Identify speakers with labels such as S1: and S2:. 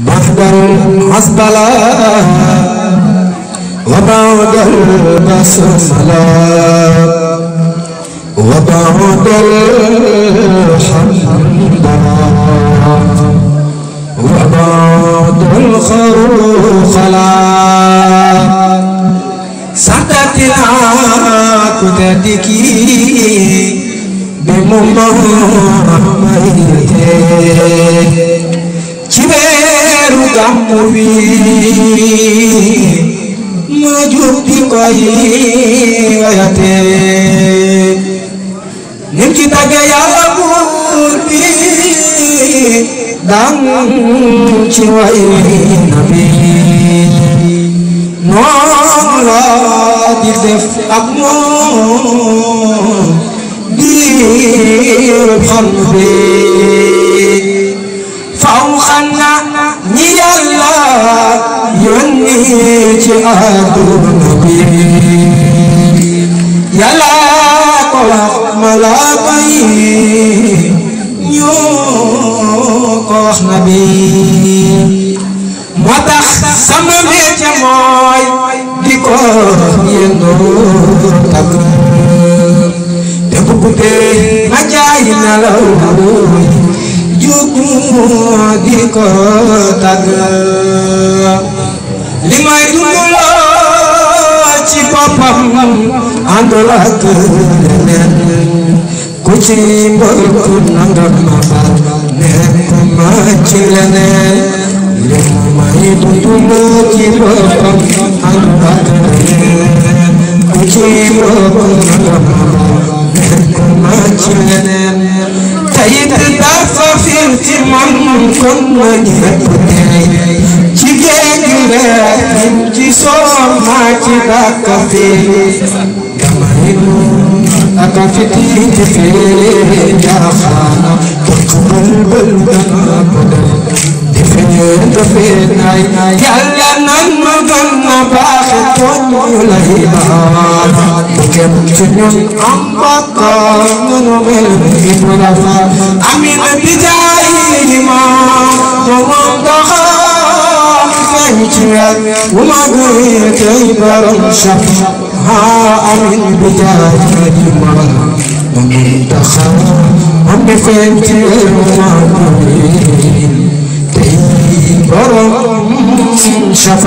S1: بعد العزبلة وبعد البسملة وبعد الحمد وبعد الخروخلا سعدتنا كتدكي بممهمته ciweeru gàmmu bi ma jub di koy wayate nim ci tagge Yàlla buur bi dang ci way nabi noon la di def ak moom biir xol bi faw xanna ñi Yàlla yónni ci àdduna bi Yàlla ko wax malaaka yi ñoo ko wax nabi moo tax sama métier mooy di ko yëngoo tagg te bu guddee ma jaay nelaw di ko tagg li may dundaloo ci boppam àndul ak leneen ku ci mbokk nangam ma baal nekkuma ci leneen li may dundaloo ci boppam àndul ak leneen ku ci mbokk nangam ma baal nekkuma ci leneen tayit dafa fir ci man kon ma ñëpp tey ci géej gi leer ci soom maa ci dàkka fii damay aka fiti ci fii jaaxaana tokk bël dana ko def di feeñ te feeñ ay Yàlla nan ma gën na baaxe tooñ ñu lay baal bu kenn ci ñun am bakkaar nganu mel ni bu rafa amin bi jaay ma moom doxal feeñ ci weer wu ma gëy tey borom saf amin bi jaay ma moom doxal moom di feeñ ci weer wu ma gëy tey borom saf.